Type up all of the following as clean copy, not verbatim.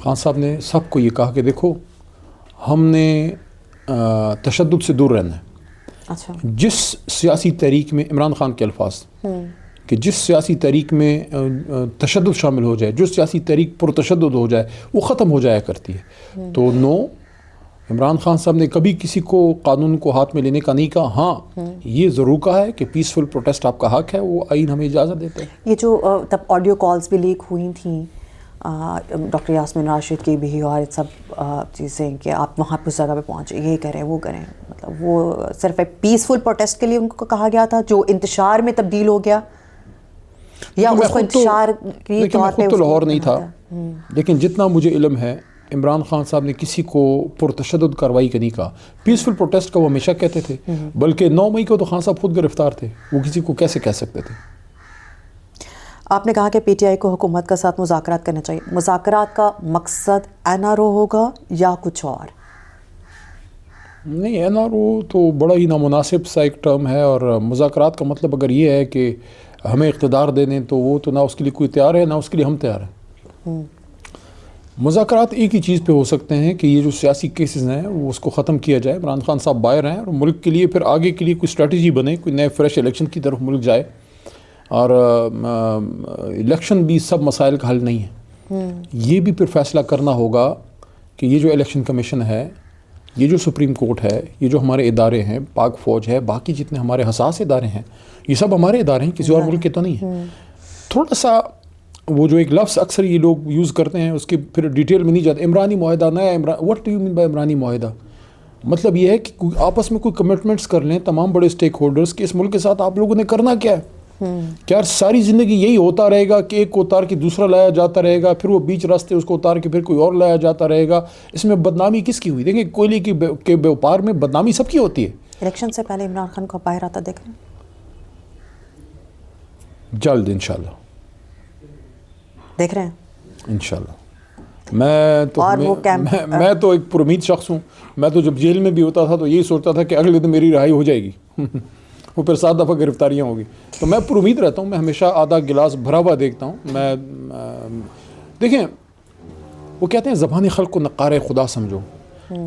خان صاحب نے سب کو یہ کہا کہ دیکھو ہم نے تشدد سے دور رہنا ہے. اچھا. جس سیاسی تحریک میں عمران خان کے الفاظ کہ جس سیاسی تحریک میں تشدد شامل ہو جائے, جو سیاسی تحریک پرتشدد ہو جائے وہ ختم ہو جایا کرتی ہے. تو نو, عمران خان صاحب نے کبھی کسی کو قانون کو ہاتھ میں لینے کا نہیں کہا. ہاں یہ ضرور کہا ہے کہ پیسفل پروٹیسٹ آپ کا حق ہے, وہ آئین ہمیں اجازت دیتے ہیں. یہ جو تب آڈیو کالز بھی لیک ہوئی تھیں ڈاکٹر یاسمین راشد کی بھی, اور سب چیزیں کہ آپ وہاں پہ اس جگہ پہ پہنچے, یہ کریں وہ کریں, مطلب وہ صرف ایک پیسفل پروٹیسٹ کے لیے ان کو کہا گیا تھا جو انتشار میں تبدیل ہو گیا, یا اس کو انتشار کی طور پہ؟ تو لاہور نہیں تھا, لیکن جتنا مجھے علم ہے عمران خان صاحب نے کسی کو پرتشدد کارروائی کا نہیں کہا. پیسفل پروٹیسٹ کا وہ ہمیشہ کہتے تھے, بلکہ 9 مئی کو تو خان صاحب خود گرفتار تھے, وہ کسی کو کیسے کہہ سکتے تھے. آپ نے کہا کہ پی ٹی آئی کو حکومت کا ساتھ مذاکرات کرنا چاہیے. مذاکرات کا مقصد این آر او ہوگا یا کچھ اور؟ نہیں, این آر او تو بڑا ہی نامناسب سا ایک ٹرم ہے, اور مذاکرات کا مطلب اگر یہ ہے کہ ہمیں اقتدار دے دیں تو وہ تو نہ اس کے لیے کوئی تیار ہے نہ اس کے لیے ہم تیار ہیں. مذاکرات ایک ہی چیز پہ ہو سکتے ہیں کہ یہ جو سیاسی کیسز ہیں وہ اس کو ختم کیا جائے, عمران خان صاحب باہر ہیں, اور ملک کے لیے پھر آگے کے لیے کوئی اسٹریٹجی بنے, کوئی نئے فریش الیکشن کی طرف ملک جائے. اور الیکشن بھی سب مسائل کا حل نہیں ہے. یہ بھی پھر فیصلہ کرنا ہوگا کہ یہ جو الیکشن کمیشن ہے, یہ جو سپریم کورٹ ہے, یہ جو ہمارے ادارے ہیں, پاک فوج ہے, باقی جتنے ہمارے حساس ادارے ہیں, یہ سب ہمارے ادارے ہیں, کسی اور ملک کے تو نہیں ہیں. تھوڑا سا وہ جو ایک لفظ اکثر یہ لوگ یوز کرتے ہیں اس کے پھر ڈیٹیل میں نہیں جاتے, عمرانی معاہدہ, نیا Imran, what do you mean by عمرانی معاہدہ؟ مطلب یہ ہے کہ آپس میں کوئی کمٹمنٹس کر لیں تمام بڑے اسٹیک ہولڈرز کہ اس ملک کے ساتھ آپ لوگوں نے کرنا کیا ہے. کیا ساری زندگی یہی ہوتا رہے گا کہ ایک کو اتار کے دوسرا لایا جاتا رہے گا, پھر وہ بیچ راستے اس کو اتار کے پھر کوئی اور لایا جاتا رہے گا؟ اس میں بدنامی کس کی ہوئی؟ دیکھیں کوئلے کے بیوپار میں بدنامی سب کی ہوتی ہے. الیکشن سے پہلے عمران خان کو باہر آتا دیکھ رہے ہیں جلد انشاءاللہ, دیکھ رہے ہیں انشاءاللہ. میں تو ایک پر امید شخص ہوں. میں تو جب جیل میں بھی ہوتا تھا تو یہی سوچتا تھا کہ اگلے دن میری رہائی ہو جائے گی, وہ پھر 7 دفعہ گرفتاریاں ہوگی. تو میں پر امید رہتا ہوں, میں ہمیشہ آدھا گلاس بھرا ہوا دیکھتا ہوں. میں دیکھیں وہ کہتے ہیں زبان خلق کو نقار خدا سمجھو.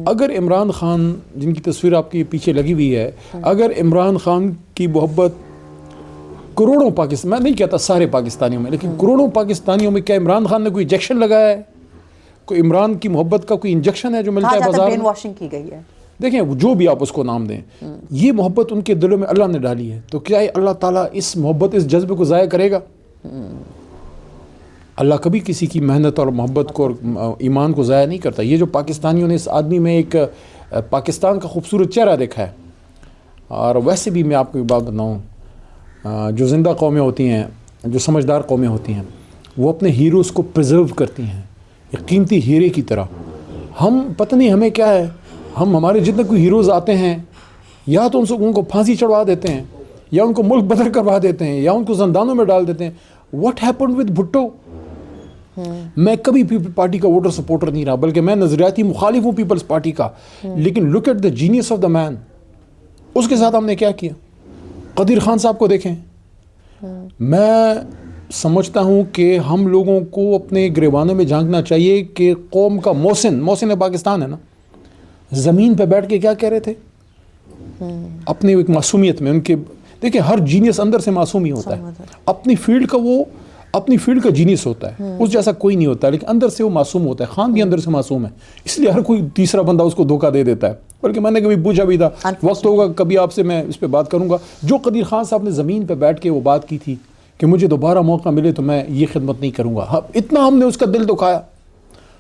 اگر عمران خان, جن کی تصویر آپ کی پیچھے لگی ہوئی ہے, اگر عمران خان کی محبت کروڑوں پاکستان, میں نہیں کہتا سارے پاکستانیوں میں, لیکن کروڑوں پاکستانیوں میں, کیا عمران خان نے کوئی انجیکشن لگایا ہے؟ کوئی عمران کی محبت کا کوئی انجیکشن ہے جو ملتا ہے بازار میں؟ برین واشنگ کی گئی ہے. دیکھیں جو بھی آپ اس کو نام دیں, یہ محبت ان کے دلوں میں اللہ نے ڈالی ہے, تو کیا اللہ تعالیٰ اس محبت, اس جذبے کو ضائع کرے گا؟ اللہ کبھی کسی کی محنت اور محبت کو اور ایمان کو ضائع نہیں کرتا. یہ جو پاکستانیوں نے اس آدمی میں ایک پاکستان کا خوبصورت چہرہ دیکھا ہے. اور ویسے بھی میں آپ کو ایک بات بتاؤں, جو زندہ قومیں ہوتی ہیں, جو سمجھدار قومیں ہوتی ہیں, وہ اپنے ہیروز کو پرزرو کرتی ہیں ایک قیمتی ہیرے کی طرح. ہم پتہ نہیں ہمیں کیا ہے, ہمارے جتنے کوئی ہیروز آتے ہیں یا تو ان کو پھانسی چڑھوا دیتے ہیں, یا ان کو ملک بدر کروا دیتے ہیں, یا ان کو زندانوں میں ڈال دیتے ہیں. What happened with Bhutto? میں کبھی پیپل پارٹی کا ووٹر سپورٹر نہیں رہا, بلکہ میں نظریاتی مخالف ہوں پیپلز پارٹی کا, لیکن look at the genius of the man. اس کے ساتھ ہم نے کیا کیا؟ قدیر خان صاحب کو دیکھیں. میں سمجھتا ہوں کہ ہم لوگوں کو اپنے گریبانوں میں جھانکنا چاہیے کہ قوم کا محسن پاکستان ہے نا, زمین پہ بیٹھ کے کیا کہہ رہے تھے اپنی ایک معصومیت میں. ان کے دیکھیں ہر جینیس اندر سے معصوم ہی ہوتا ہے, اپنی فیلڈ کا جینیس ہوتا ہے, اس جیسا کوئی نہیں ہوتا, لیکن اندر سے وہ معصوم ہوتا ہے. خان بھی اندر سے معصوم ہے, اس لیے ہر کوئی تیسرا بندہ اس کو دھوکہ دے دیتا ہے. بلکہ میں نے کبھی پوچھا بھی تھا, وقت ہوگا کبھی آپ سے میں اس پہ بات کروں گا, جو قدیر خان صاحب نے زمین پہ بیٹھ کے وہ بات کی تھی کہ مجھے دوبارہ موقع ملے تو میں یہ خدمت نہیں کروں گا. اتنا ہم نے اس کا دل دکھایا.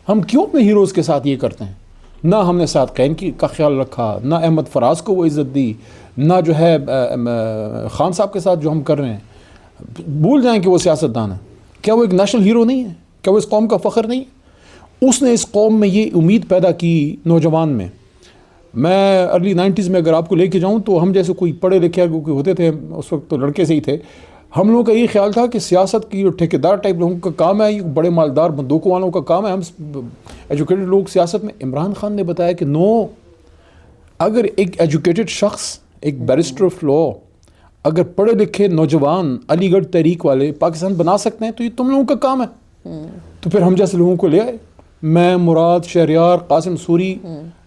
ہم کیوں اپنے ہیروز کے ساتھ یہ کرتے ہیں؟ نہ ہم نے صادقین کا خیال رکھا, نہ احمد فراز کو وہ عزت دی, نہ جو ہے خان صاحب کے ساتھ جو ہم کر رہے ہیں. بھول جائیں کہ وہ سیاستدان ہے. کیا وہ ایک نیشنل ہیرو نہیں ہے؟ کیا وہ اس قوم کا فخر نہیں ہے؟ اس نے اس قوم میں یہ امید پیدا کی نوجوان میں. میں ارلی 90s میں اگر آپ کو لے کے جاؤں تو ہم جیسے کوئی پڑھے لکھے ہوتے تھے, اس وقت تو لڑکے سے ہی تھے, ہم لوگوں کا یہ خیال تھا کہ سیاست کی جو ٹھیکیدار ٹائپ لوگوں کا کام ہے, یہ بڑے مالدار بندوقوں والوں کا کام ہے, ہم ایجوکیٹڈ لوگ سیاست میں. عمران خان نے بتایا کہ نو, اگر ایک ایجوکیٹڈ شخص, ایک بیرسٹر آف لا, اگر پڑھے لکھے نوجوان علی گڑھ تحریک والے پاکستان بنا سکتے ہیں تو یہ تم لوگوں کا کام ہے. تو پھر ہم جیسے لوگوں کو لے آئے, میں مراد شہریار قاسم سوری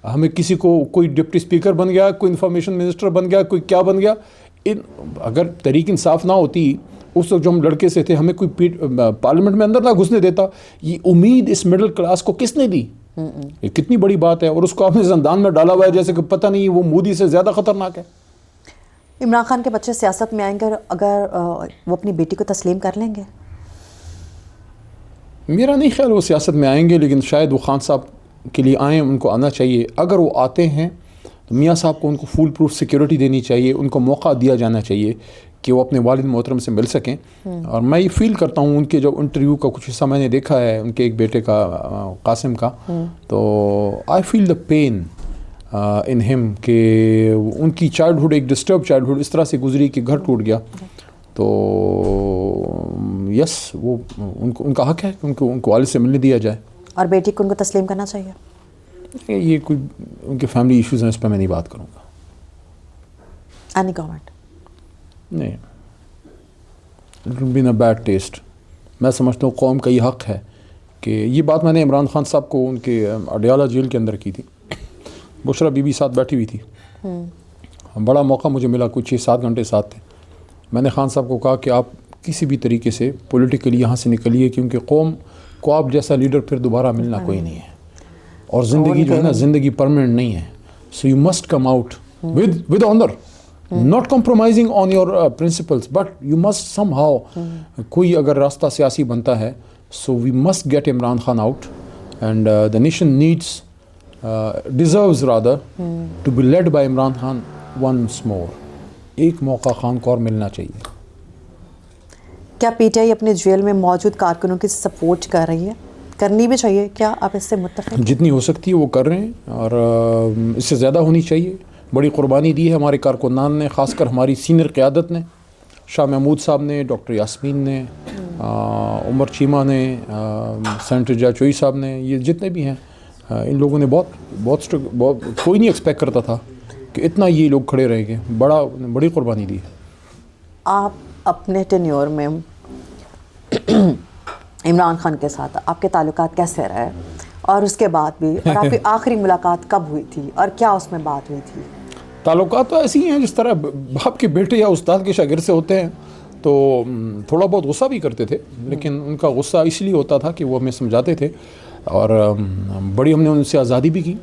ہمیں کسی کو کوئی ڈپٹی اسپیکر بن گیا, کوئی انفارمیشن منسٹر بن گیا, کوئی کیا بن گیا. اگر تحریک انصاف نہ ہوتی اس وقت جو ہم لڑکے سے تھے, ہمیں کوئی پارلیمنٹ میں اندر نہ گھسنے دیتا. یہ امید اس مڈل کلاس کو کس نے دی؟ یہ کتنی بڑی بات ہے. اور اس کو آپ نے زندان میں ڈالا ہوا ہے جیسے کہ پتہ نہیں وہ مودی سے زیادہ خطرناک ہے. عمران خان کے بچے سیاست میں آئیں گے اگر وہ اپنی بیٹی کو تسلیم کر لیں گے؟ میرا نہیں خیال وہ سیاست میں آئیں گے, لیکن شاید وہ خان صاحب کے لیے آئیں, ان کو آنا چاہیے. اگر وہ آتے ہیں تو میاں صاحب کو ان کو فول پروف سیکیورٹی دینی چاہیے, ان کو موقع دیا جانا چاہیے کہ وہ اپنے والد محترم سے مل سکیں. اور میں یہ فیل کرتا ہوں ان کے جو انٹرویو کا کچھ حصہ میں نے دیکھا ہے ان کے ایک بیٹے کا قاسم کا, تو آئی فیل دا پین ان ہم کہ ان کی چائلڈہڈ ایک ڈسٹرب چائلڈہڈ اس طرح سے گزری کہ گھر ٹوٹ گیا. تو یس وہ ان کا حق ہے کہ ان کو والد سے ملنے دیا جائے. اور بیٹی کو ان کو تسلیم کرنا چاہیے. یہ کوئی ان کے فیملی ایشوز ہیں, اس پہ میں نہیں بات کروں گا. Any comment? نہیں, it will be in a bad taste. میں سمجھتا ہوں قوم کا یہ حق ہے کہ یہ بات میں نے عمران خان صاحب کو ان کے اڈیالہ جیل کے اندر کی تھی. بشرا بی بی ساتھ بیٹھی ہوئی تھی, بڑا موقع مجھے ملا, کچھ 6-7 گھنٹے ساتھ تھے. میں نے خان صاحب کو کہا کہ آپ کسی بھی طریقے سے پولیٹیکلی یہاں سے نکلیے, کیونکہ قوم کو آپ جیسا لیڈر پھر دوبارہ ملنا کوئی نہیں ہے, اور زندگی جو ہے نا زندگی پرماننٹ نہیں ہے. So you must come out with owner, not compromising on your principles, but you must somehow کوئی اگر راستہ سیاسی بنتا ہے, so we must get Imran Khan out, and the nation needs deserves rather to be led by Imran Khan once more. ایک موقع خان کو اور ملنا چاہیے. کیا پی ٹی آئی اپنے جیل میں موجود کارکنوں کی سپورٹ کر رہی ہے؟ کرنی بھی چاہیے, کیا آپ اس سے متفق ہیں؟ جتنی ہو سکتی ہے وہ کر رہے ہیں, اور اس سے زیادہ ہونی چاہیے. بڑی قربانی دی ہے ہمارے کارکنان نے, خاص کر ہماری سینئر قیادت نے, شاہ محمود صاحب نے, ڈاکٹر یاسمین نے, عمر چیمہ نے, سینیٹر جاچوئی صاحب نے, یہ جتنے بھی ہیں ان لوگوں نے بہت کوئی نہیں ایکسپیکٹ کرتا تھا کہ اتنا یہ لوگ کھڑے رہیں گے. بڑی قربانی دی ہے. آپ اپنے ٹینیور میں عمران خان کے ساتھ آپ کے تعلقات کیسے رہے, اور اس کے بعد بھی, اور آپ کی آخری ملاقات کب ہوئی تھی اور کیا اس میں بات ہوئی تھی؟ تعلقات تو ایسی ہیں جس طرح باپ کے بیٹے یا استاد کے شاگرد سے ہوتے ہیں, تو تھوڑا بہت غصہ بھی کرتے تھے, لیکن ان کا غصہ اس لیے ہوتا تھا کہ وہ ہمیں سمجھاتے تھے, اور بڑی ہم نے ان سے آزادی بھی کی,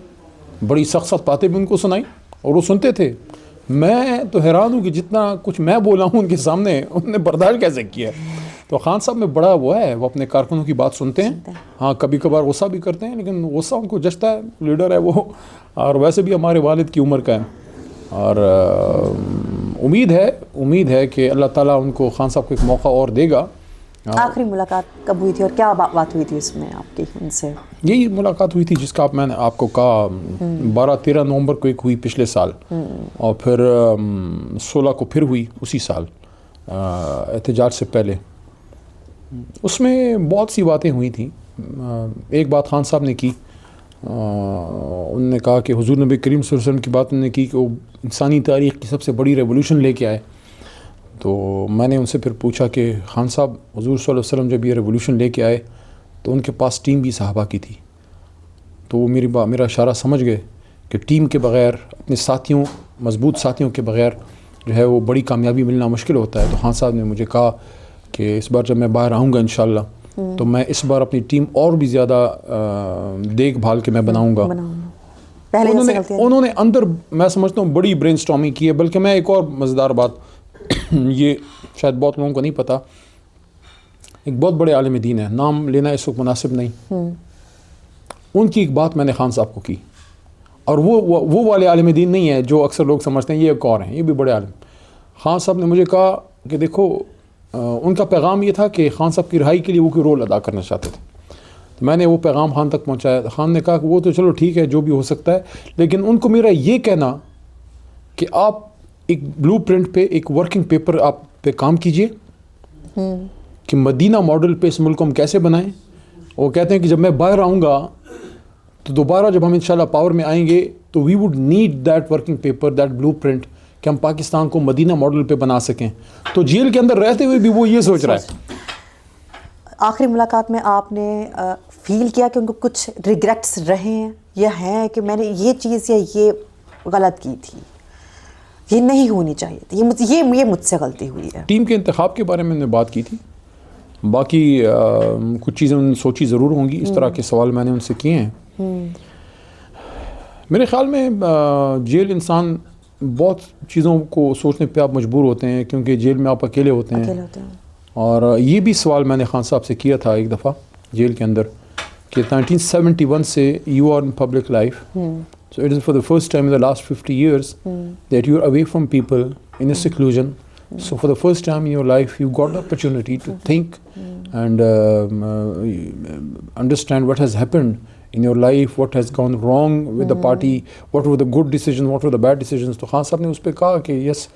بڑی سخت باتیں بھی ان کو سنائیں اور وہ سنتے تھے. میں تو حیران ہوں کہ جتنا کچھ میں بولا ہوں ان کے سامنے انہوں نے برداشت کیسے کیا. تو خان صاحب میں بڑا وہ ہے, وہ اپنے کارکنوں کی بات سنتے ہیں, ہاں کبھی کبھار غصہ بھی کرتے ہیں, لیکن غصہ ان کو جچتا ہے, لیڈر ہے وہ, اور ویسے بھی ہمارے والد کی عمر کا ہے. اور امید ہے کہ اللہ تعالیٰ ان کو خان صاحب کو ایک موقع اور دے گا. آخری ملاقات کب ہوئی تھی اور کیا بات ہوئی تھی اس میں آپ کی ان سے؟ یہی ملاقات ہوئی تھی جس کا میں نے آپ کو کہا, 12-13 نومبر کو ایک ہوئی پچھلے سال, اور پھر 16 کو پھر ہوئی اسی سال احتجاج سے پہلے. اس میں بہت سی باتیں ہوئی تھیں. ایک بات خان صاحب نے کی, انہوں نے کہا کہ حضور نبی کریم صلی اللہ علیہ وسلم کی بات انہوں نے کی کہ وہ انسانی تاریخ کی سب سے بڑی ریولوشن لے کے آئے. تو میں نے ان سے پھر پوچھا کہ خان صاحب حضور صلی اللہ علیہ وسلم جب یہ ریولوشن لے کے آئے تو ان کے پاس ٹیم بھی صحابہ کی تھی. تو وہ میرا اشارہ سمجھ گئے کہ ٹیم کے بغیر, اپنے ساتھیوں, مضبوط ساتھیوں کے بغیر جو ہے وہ بڑی کامیابی ملنا مشکل ہوتا ہے. تو خان صاحب نے مجھے کہا کہ اس بار جب میں باہر آؤں گا انشاءاللہ تو میں اس بار اپنی ٹیم اور بھی زیادہ دیکھ بھال کے میں بناؤں گا. انہوں نے اندر میں سمجھتا ہوں بڑی برین سٹارمنگ کی ہے. بلکہ میں ایک اور مزیدار بات, یہ شاید بہت لوگوں کو نہیں پتہ, ایک بہت بڑے عالم دین ہے, نام لینا اس وقت مناسب نہیں, ان کی ایک بات میں نے خان صاحب کو کی, اور وہ والے عالم دین نہیں ہے جو اکثر لوگ سمجھتے ہیں یہ ایک اور ہیں, یہ بھی بڑے عالم. خان صاحب نے مجھے کہا کہ دیکھو, ان کا پیغام یہ تھا کہ خان صاحب کی رہائی کے لیے وہ کوئی رول ادا کرنا چاہتے تھے. تو میں نے وہ پیغام خان تک پہنچایا. خان نے کہا کہ وہ تو چلو ٹھیک ہے جو بھی ہو سکتا ہے, لیکن ان کو میرا یہ کہنا کہ آپ ایک بلو پرنٹ پہ, ایک ورکنگ پیپر آپ پہ کام کیجئے کہ مدینہ ماڈل پہ اس ملک کو ہم کیسے بنائیں. وہ کہتے ہیں کہ جب میں باہر آؤں گا تو دوبارہ جب ہم انشاءاللہ پاور میں آئیں گے تو we would need that working paper, that blueprint, کہ ہم پاکستان کو مدینہ ماڈل پہ بنا سکیں. تو جیل کے اندر رہتے ہوئے بھی وہ یہ سوچ رہا ہے. آخری ملاقات میں آپ نے فیل کیا کہ ان کو کچھ ریگریٹس رہے ہیں یا ہیں کہ میں نے یہ چیز یا یہ غلط کی تھی, یہ نہیں ہونی چاہیے تھی, یہ مجھ سے غلطی ہوئی ہے؟ ٹیم کے انتخاب کے بارے میں نے بات کی تھی, باقی کچھ چیزیں انہوں نے سوچی ضرور ہوں گی. اس طرح کے سوال میں نے ان سے کیے ہیں. میرے خیال میں جیل انسان بہت چیزوں کو سوچنے پہ آپ مجبور ہوتے ہیں, کیونکہ جیل میں آپ اکیلے ہوتے ہیں. اور یہ بھی سوال میں نے خان صاحب سے کیا تھا ایک دفعہ جیل کے اندر کہ 1971 سے you are in public life, so it is for the first time in the last 50 years that you are away from people in a seclusion. So for the first time in your life, you got the opportunity to think and understand what has happened in your life, what has gone wrong with the party, what were the good decisions, what were the bad decisions. تو خان صاحب نے اس پہ کہا کہ یس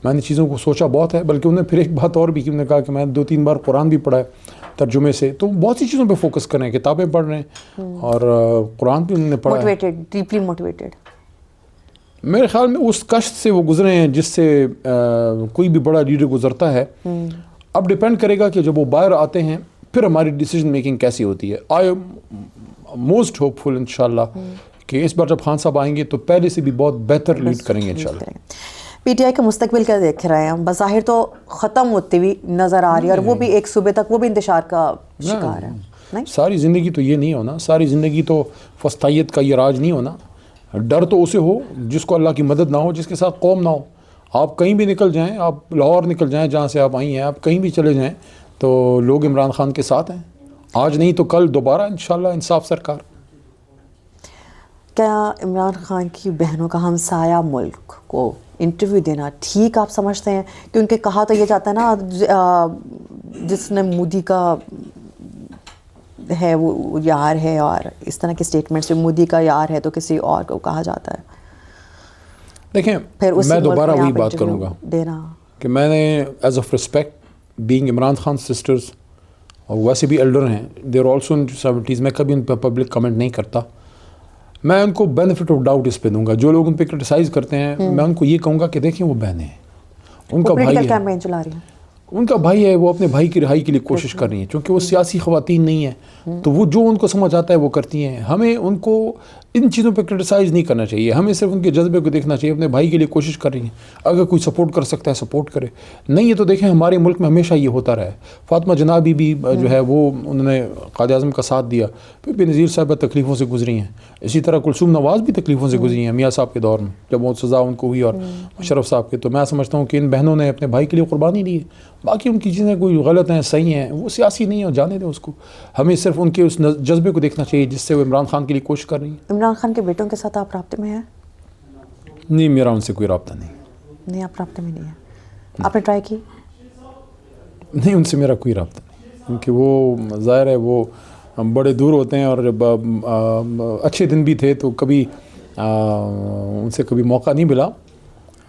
میں نے چیزوں کو سوچا بہت ہے, بلکہ انہوں نے پھر ایک بات اور بھی کی, انہوں نے کہا کہ میں نے 2-3 بار قرآن بھی پڑھا ہے ترجمے سے, تو بہت سی چیزوں پہ فوکس کر رہے ہیں, کتابیں پڑھ رہے ہیں اور قرآن بھی انہوں نے پڑھا ہے. Deeply motivated. میرے خیال میں اس کشت سے وہ گزرے ہیں جس سے کوئی بھی بڑا لیڈر گزرتا ہے. اب ڈپینڈ کرے گا کہ جب وہ باہر آتے ہیں پھر ہماری ڈیسیجن میکنگ کیسی ہوتی ہے. آئی ایم موسٹ ہوپ فل انشاءاللہ کہ اس بار جب خان صاحب آئیں گے تو پہلے سے بھی بہت بہتر لیڈ کریں گے انشاءاللہ. پی ٹی آئی کا مستقبل کیا دیکھ رہے ہیں؟ بظاہر تو ختم ہوتی ہوئی نظر آ رہی ہے, اور وہ بھی ایک صوبے تک وہ بھی انتشار کا شکار ہے. ساری زندگی تو یہ نہیں ہونا, ساری زندگی تو فستائیت کا یہ راج نہیں ہونا. ڈر تو اسے ہو جس کو اللہ کی مدد نہ ہو, جس کے ساتھ قوم نہ ہو. آپ کہیں بھی نکل جائیں, آپ لاہور نکل جائیں جہاں سے آپ آئی ہیں, آپ کہیں بھی چلے جائیں تو لوگ عمران خان کے ساتھ ہیں. آج نہیں تو کل دوبارہ انشاءاللہ انصاف سرکار. کیا عمران خان کی بہنوں کا ہمسایہ ملک کو انٹرویو دینا ٹھیک آپ سمجھتے ہیں؟ کیونکہ کہا تو یہ جاتا ہے نا جس نے مودی کا ہے وہ یار ہے, اور اس طرح کے اسٹیٹمنٹ سے مودی کا یار ہے تو کسی اور کو کہا جاتا ہے. دیکھیں میں دوبارہ وہی بات کروں گا کہ میں نے as of respect being Imran Khan sisters, اور ویسے بھی ایلڈر ہیں, they are also in 70s, میں کبھی ان پہ پبلک کمنٹ نہیں کرتا. میں ان کو بینیفٹ آف ڈاؤٹ اس پہ دوں گا. جو لوگ ان پہ کرٹیسائز کرتے ہیں میں ان کو یہ کہوں گا کہ دیکھیں وہ بہنیں ہیں, ان کا بھائی ہے, ان کا بھائی ہے, وہ اپنے بھائی کی رہائی کے لیے کوشش کر رہی ہیں. چونکہ وہ سیاسی خواتین نہیں ہیں تو وہ جو ان کو سمجھ آتا ہے وہ کرتی ہیں. ہمیں ان کو ان چیزوں پہ کرٹیسائز نہیں کرنا چاہیے, ہمیں صرف ان کے جذبے کو دیکھنا چاہیے. اپنے بھائی کے لیے کوشش کر رہی ہیں, اگر کوئی سپورٹ کر سکتا ہے سپورٹ کرے, نہیں ہے تو دیکھیں ہمارے ملک میں ہمیشہ یہ ہوتا رہا ہے. فاطمہ جنابی بھی جو ہے وہ انہوں نے قائد اعظم کا ساتھ دیا, پھر بھی نذیر صاحبہ تکلیفوں سے گزری ہیں. اسی طرح کلثوم نواز بھی تکلیفوں سے گزری ہیں میاں صاحب کے دور میں جب وہ سزا ان کو ہوئی, اور مشرف صاحب کے. تو میں سمجھتا ہوں کہ ان بہنوں نے اپنے بھائی کے لیے قربانی دی ہے. باقی ان کی چیزیں کوئی غلط ہیں صحیح ہیں, وہ سیاسی نہیں ہیں, جانے دیں اس کو. ہمیں صرف ان کے اس جذبے کو دیکھنا چاہیے جس سے وہ عمران خان کے لیے کوشش کر رہی ہیں. عمران خان کے بیٹوں کے ساتھ آپ رابطے میں ہیں؟ نہیں, میرا ان سے کوئی رابطہ نہیں. نہیں, آپ رابطے میں نہیں ہیں. آپ نے ٹرائی کی؟ نہیں, ان سے میرا کوئی رابطہ نہیں, کیونکہ وہ ظاہر ہے وہ بڑے دور ہوتے ہیں, اور جب اچھے دن بھی تھے تو کبھی ان سے کبھی موقع نہیں ملا.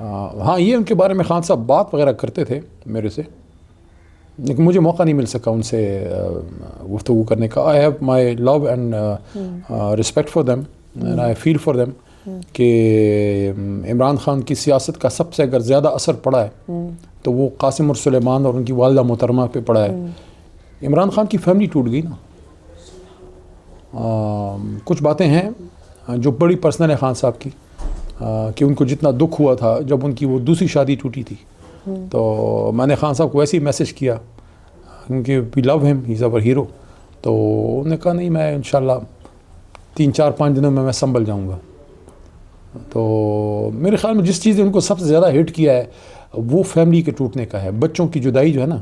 ہاں یہ ان کے بارے میں خان صاحب بات وغیرہ کرتے تھے میرے سے, لیکن مجھے موقع نہیں مل سکا ان سے گفتگو کرنے کا. I have my love and respect for them and I feel for them کہ عمران خان کی سیاست کا سب سے اگر زیادہ اثر پڑا ہے تو وہ قاسم اور سلیمان اور ان کی والدہ محترمہ پہ پڑا ہے. عمران خان کی فیملی ٹوٹ گئی نا. کچھ باتیں ہیں جو بڑی پرسنل ہے خان صاحب کی, کہ ان کو جتنا دکھ ہوا تھا جب ان کی وہ دوسری شادی ٹوٹی تھی, تو میں نے خان صاحب کو ویسے ہی میسیج کیا کیونکہ وی لو ہیم, ہی از آور ہیرو. تو انہوں نے کہا نہیں میں انشاءاللہ 3-4-5 دنوں میں سنبھل جاؤں گا. تو میرے خیال میں جس چیز نے ان کو سب سے زیادہ ہٹ کیا ہے وہ فیملی کے ٹوٹنے کا ہے. بچوں کی جدائی جو ہے نا,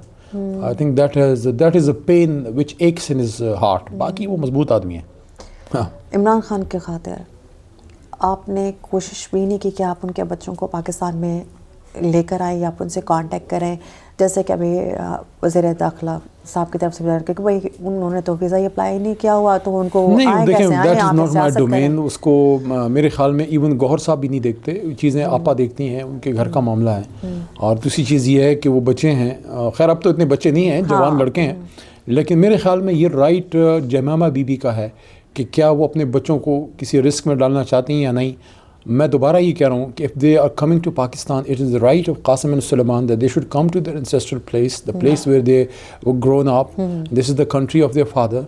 I think that is a pain which exists in his heart. باقی وہ مضبوط آدمی ہے. ہاں, عمران خان کے خاطر آپ نے کوشش بھی نہیں کی کہ آپ ان کے بچوں کو پاکستان میں لے کر آئیں یا آپ ان سے کانٹیکٹ کریں, جیسے کہ ابھی وزیر داخلہ صاحب کی طرف سے کہ بھائی انہوں نے تو ویزا اپلائی نہیں کیا ہوا تو ان کو نہیں, دیکھیں that is not my domain. اس کو میرے خیال میں ایون گوہر صاحب بھی نہیں دیکھتے چیزیں, آپا دیکھتی ہیں, ان کے گھر کا معاملہ ہے. اور دوسری چیز یہ ہے کہ وہ بچے ہیں, خیر اب تو اتنے بچے نہیں ہیں, جوان لڑکے ہیں, لیکن میرے خیال میں یہ رائٹ جمامہ بی بی کا ہے کہ کیا وہ اپنے بچوں کو کسی رسک میں ڈالنا چاہتی ہیں یا نہیں. میں دوبارہ یہ کہہ رہا ہوں کہ if they are coming to Pakistan, it is the right of Qasim and Suleiman that they should come to their ancestral place, the place where they were grown up. This is the country of their father,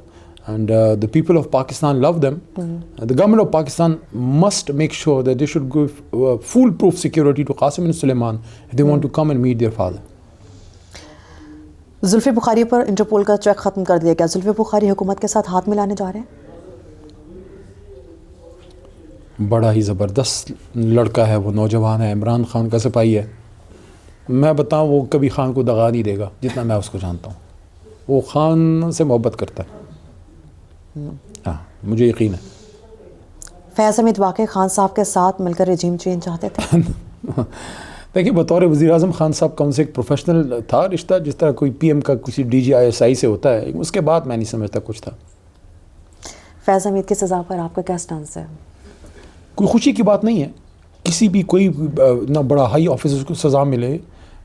and the people of Pakistan love them. The government of Pakistan must make sure that they should give foolproof security to Qasim and Suleiman if they want to come and meet their father. Zulfi Bukhari per Interpol کا check ختم کر دیا گیا. زلفی بخاری حکومت کے ساتھ ہاتھ ملانے جا رہے ہیں؟ بڑا ہی زبردست لڑکا ہے وہ، نوجوان ہے، عمران خان کا سپاہی ہے. میں بتاؤں وہ کبھی خان کو دغا نہیں دے گا جتنا میں اس کو جانتا ہوں. وہ خان سے محبت کرتا ہے، ہاں مجھے یقین ہے. فیض حمید واقعی خان صاحب کے ساتھ مل کر رجیم چینج چاہتے تھے؟ دیکھیے بطور وزیر اعظم خان صاحب کا ان سے ایک پروفیشنل تھا رشتہ، جس طرح کوئی پی ایم کا کسی D G I S I سے ہوتا ہے. اس کے بعد میں نہیں سمجھتا کچھ تھا. فیض حمید کی سزا پر آپ کا کیا سٹانس ہے؟ کوئی خوشی کی بات نہیں ہے کسی بھی کوئی نہ بڑا ہائی آفیسر کو سزا ملے،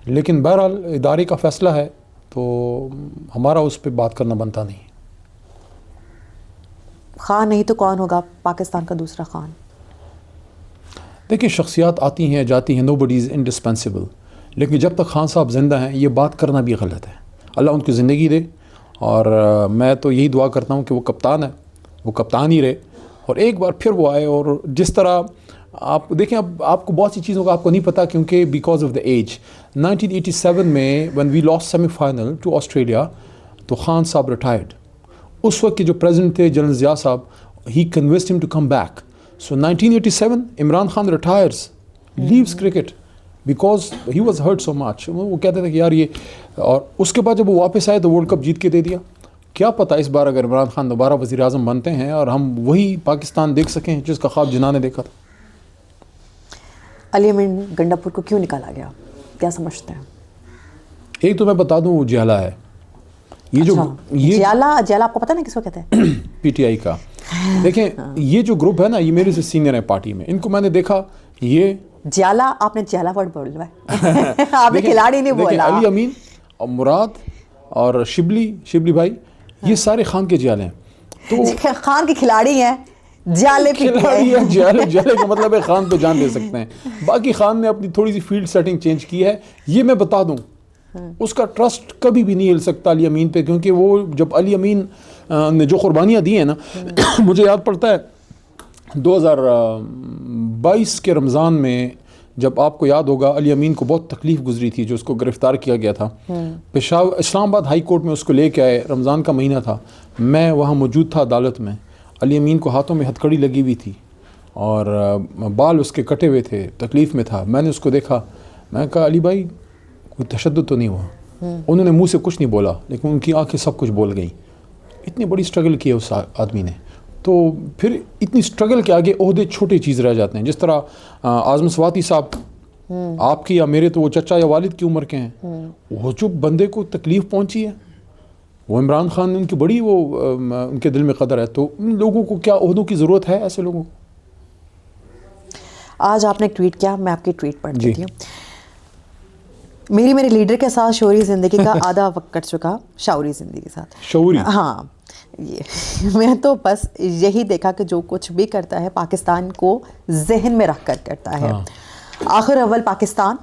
لیکن بہرحال ادارے کا فیصلہ ہے تو ہمارا اس پہ بات کرنا بنتا نہیں. خان نہیں تو کون ہوگا پاکستان کا دوسرا خان؟ دیکھیں شخصیات آتی ہیں جاتی ہیں، نو بڈی از انڈسپینسیبل، لیکن جب تک خان صاحب زندہ ہیں یہ بات کرنا بھی غلط ہے. اللہ ان کی زندگی دے، اور میں تو یہی دعا کرتا ہوں کہ وہ کپتان ہے، وہ کپتان ہی رہے، اور ایک بار پھر وہ آئے. اور جس طرح آپ دیکھیں، اب آپ کو بہت سی چیزوں کا آپ کو نہیں پتہ، کیونکہ بیکاز آف دا ایج. 1987 میں when we lost semi final to Australia تو خان صاحب ریٹائرڈ. اس وقت کے جو پریزیڈنٹ تھے جنرل ضیاء صاحب، he convinced him to come back. So 1987 Imran Khan retires, leaves cricket because he was hurt so much. وہ کہتے تھے کہ یار یہ، اور اس کے بعد جب وہ واپس آئے تو ورلڈ کپ جیت کے دے دیا. کیا پتہ اس بار اگر عمران خان دوبارہ وزیر اعظم بنتے ہیں اور ہم وہی پاکستان دیکھ سکیں جس کا خواب جناح نے دیکھا تھا. علی امین گنڈاپور کو کیوں نکالا گیا، کیا سمجھتے ہیں؟ ایک تو میں بتا دوں وہ جیلا ہے، یہ جو یہ جیلا آپ کو پتہ نا کس کو کہتے ہیں؟ پی ٹی آئی کا. دیکھیں یہ جو گروپ ہے نا، یہ میرے سے سینئر ہیں پارٹی میں. ان کو میں نے دیکھا، یہ جیلا، آپ نے جیلا ورڈ بول رہا ہے، آپ نے کھلاڑی نہیں بولا. علی امین اور مراد اور شبلی بھائی، یہ سارے خان کے جیالے ہیں. تو خان کے کھلاڑی ہیں، جالے کھلاڑی ہیں، جالے کا مطلب ہے خان پہ جان دے سکتے ہیں. باقی خان نے اپنی تھوڑی سی فیلڈ سیٹنگ چینج کی ہے. یہ میں بتا دوں اس کا ٹرسٹ کبھی بھی نہیں ہل سکتا علی امین پہ، کیونکہ وہ جب علی امین نے جو قربانیاں دی ہیں نا، مجھے یاد پڑتا ہے 2022 کے رمضان میں، جب آپ کو یاد ہوگا علی امین کو بہت تکلیف گزری تھی جو اس کو گرفتار کیا گیا تھا. پشاور اسلام آباد ہائی کورٹ میں اس کو لے کے آئے، رمضان کا مہینہ تھا، میں وہاں موجود تھا عدالت میں. علی امین کو ہاتھوں میں ہتھ کڑی لگی ہوئی تھی اور بال اس کے کٹے ہوئے تھے، تکلیف میں تھا. میں نے اس کو دیکھا، میں کہا علی بھائی کوئی تشدد تو نہیں ہوا؟ انہوں نے منہ سے کچھ نہیں بولا، لیکن ان کی آنکھیں سب کچھ بول گئیں. اتنی بڑی اسٹرگل کی ہے اس آدمی نے. تو پھر اتنی اسٹرگل کے آگے عہدے چھوٹے چیز رہ جاتے ہیں. جس طرح اعظم سواتی صاحب، آپ کی یا میرے تو وہ چچا یا والد کی عمر کے ہیں، وہ جو بندے کو تکلیف پہنچی ہے، وہ عمران خان نے ان کی بڑی وہ ان کے دل میں قدر ہے. تو ان لوگوں کو کیا عہدوں کی ضرورت ہے؟ ایسے لوگوں کو. آج آپ نے ٹویٹ کیا، میں آپ کی ٹویٹ پڑھ دیتی ہوں. میرے لیڈر کے ساتھ شعوری زندگی کا آدھا وقت کٹ چکا، شعوری زندگی کے ساتھ شعوری، ہاں. میں تو بس یہی دیکھا کہ جو کچھ بھی کرتا ہے پاکستان کو ذہن میں رکھ کر کرتا ہے. آخر اول پاکستان،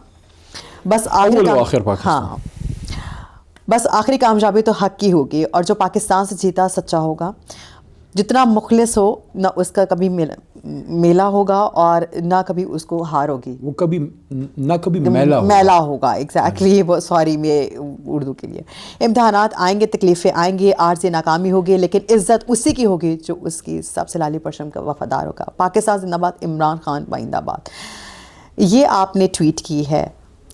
بس آخر ہاں، بس آخری کامیابی تو حق کی ہوگی، اور جو پاکستان سے جیتا سچا ہوگا. جتنا مخلص ہو، نہ اس کا کبھی میلا ہوگا اور نہ کبھی اس کو ہار ہوگی، وہ نہ کبھی میلا ہوگا. ایگزیکٹلی، سوری میں اردو کے لیے. امتحانات آئیں گے، تکلیفیں آئیں گی، عارضی ناکامی ہوگی، لیکن عزت اسی کی ہوگی جو اس کی سب سے لالی پرچم کا وفادار ہوگا. پاکستان زندہ باد، عمران خان پائندہ باد. یہ آپ نے ٹویٹ کی ہے.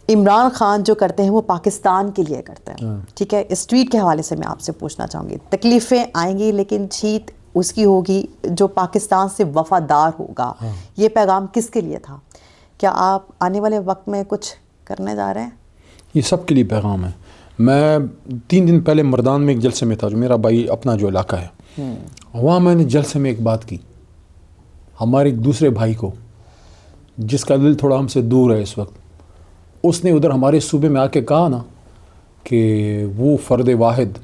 عمران خان جو کرتے ہیں وہ پاکستان کے لیے کرتے ہیں، ٹھیک ہے. اس ٹویٹ کے حوالے سے میں آپ سے پوچھنا چاہوں گی، تکلیفیں آئیں گی لیکن جیت اس کی ہوگی جو پاکستان سے وفادار ہوگا. یہ پیغام کس کے لیے تھا؟ کیا آپ آنے والے وقت میں کچھ کرنے جا رہے ہیں؟ یہ سب کے لیے پیغام ہے. میں 3 دن پہلے مردان میں ایک جلسے میں تھا، جو میرا بھائی اپنا جو علاقہ ہے، وہاں میں نے جلسے میں ایک بات کی. ہمارے ایک دوسرے بھائی کو، جس کا دل تھوڑا ہم سے دور ہے اس وقت، اس نے ادھر ہمارے صوبے میں آ کے کہا نا کہ وہ فرد واحد،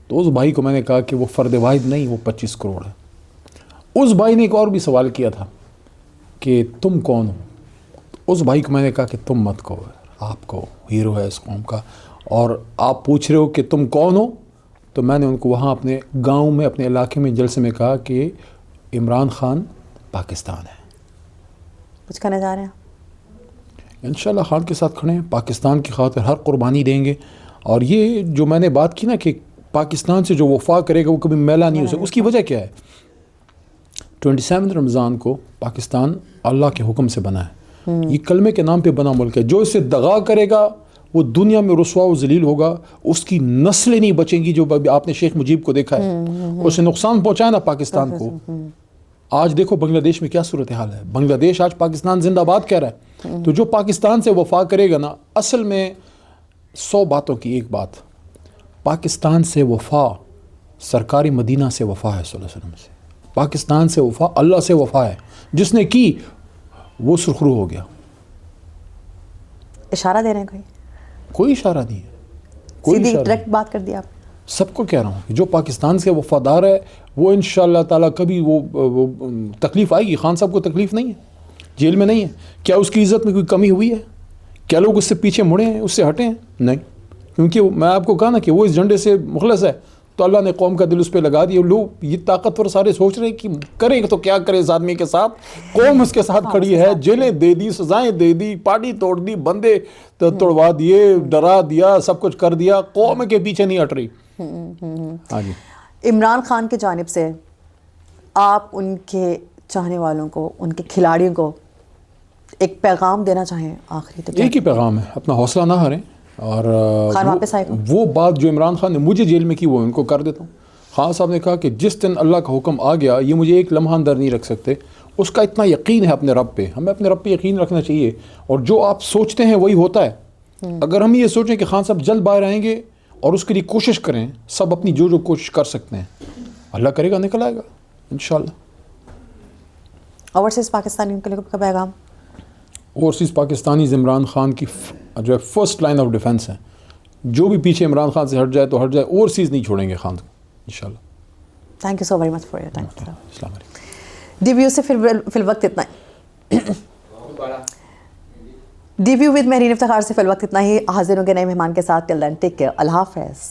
تو اس بھائی کو میں نے کہا کہ وہ فرد واحد نہیں، وہ 25 کروڑ ہے. اس بھائی نے ایک اور بھی سوال کیا تھا کہ تم کون ہو. اس بھائی کو میں نے کہا کہ تم مت کہو, آپ کہو, ہیرو ہے اس قوم کا, اور آپ پوچھ رہے ہو کہ تم کون ہو. تو میں نے ان کو وہاں اپنے گاؤں میں, اپنے علاقے میں جلسے میں کہا کہ عمران خان پاکستان ہے. کچھ کہنا چاہ رہے ہیں؟ انشاءاللہ خان کے ساتھ کھڑے ہیں, پاکستان کی خاطر ہر قربانی دیں گے. اور یہ جو میں نے بات کی نا کہ پاکستان سے جو وفا کرے گا وہ کبھی میلا نہیں ہو سکتا, اس کی وجہ کیا ہے؟ 27 رمضان کو پاکستان اللہ کے حکم سے بنا ہے, یہ کلمے کے نام پہ بنا ملک ہے. جو اسے دغا کرے گا وہ دنیا میں رسوا و ذلیل ہوگا, اس کی نسلیں نہیں بچیں گی. جو آپ نے شیخ مجیب کو دیکھا ہے, اسے نقصان پہنچایا نا پاکستان کو. آج دیکھو بنگلہ دیش میں کیا صورتحال ہے. بنگلہ دیش آج پاکستان زندہ باد کہہ رہا ہے. تو جو پاکستان سے وفا کرے گا نا, اصل میں 100 باتوں کی ایک بات, پاکستان سے وفا سرکاری مدینہ سے وفا ہے, صلی اللہ علیہ وسلم سے. پاکستان سے وفا اللہ سے وفا ہے. جس نے کی وہ سرخرو ہو گیا. اشارہ دے رہے ہیں کوئی اشارہ نہیں ہے, کوئی سیدھی اشارہ ڈائریکٹ بات کر دی آپ. سب کو کہہ رہا ہوں کہ جو پاکستان سے وفادار ہے وہ انشاءاللہ تعالیٰ کبھی وہ تکلیف آئے گی. خان صاحب کو تکلیف نہیں ہے, جیل میں نہیں ہے. کیا اس کی عزت میں کوئی کمی ہوئی ہے؟ کیا لوگ اس سے پیچھے مڑے ہیں, اس سے ہٹے ہیں؟ نہیں, کیونکہ میں آپ کو کہا نا کہ وہ اس جھنڈے سے مخلص ہے, تو اللہ نے قوم کا دل اس پہ لگا دیا. لوگ یہ طاقتور سارے سوچ رہے ہیں کہ کریں تو کیا کرے اس آدمی کے ساتھ. قوم اس کے ساتھ کھڑی ہے, جیلیں دے دی, سزائیں دے دی, پارٹی توڑ دی, بندے توڑوا دیے, ڈرا دیا, سب کچھ کر دیا, قوم کے پیچھے نہیں ہٹ رہی. ہاں جی. عمران خان کی جانب سے آپ ان کے چاہنے والوں کو, ان کے کھلاڑیوں کو ایک پیغام دینا چاہیں آخری تو ایک ہی پیغام ہے, اپنا حوصلہ نہ ہاریں. اور خان واپس آئے گا. وہ بات جو عمران خان نے مجھے جیل میں کی وہ ان کو کر دیتا ہوں. خان صاحب نے کہا کہ جس دن اللہ کا حکم آ گیا یہ مجھے ایک لمحہ اندر نہیں رکھ سکتے. اس کا اتنا یقین ہے اپنے رب پہ, ہمیں اپنے رب پہ یقین رکھنا چاہیے. اور جو آپ سوچتے ہیں وہی ہوتا ہے. اگر ہم یہ سوچیں کہ خان صاحب جلد باہر آئیں گے اور اس کے لیے کوشش کریں, سب اپنی جو کوشش کر سکتے ہیں, اللہ کرے گا نکل آئے گا انشاءاللہ. اوورسیز پاکستانیوں کے لیے کا پیغام؟ اوورسیز پاکستانی عمران خان کی جو ہے فرسٹ لائن آف ڈیفنس ہیں. جو بھی پیچھے عمران خان سے ہٹ جائے تو ہٹ جائے, اوورسیز نہیں چھوڑیں گے خان کو انشاءاللہ. Thank you so very much for your time. السلام علیکم. ڈی ویو سے فی الوقت اتنا ہی. D view with Mehreen Iftikhar سے فی الوقت اتنا ہی. حاضر ہوں گے نئے مہمان کے ساتھ. ٹل دین ٹیک کیئر. اللہ حافظ.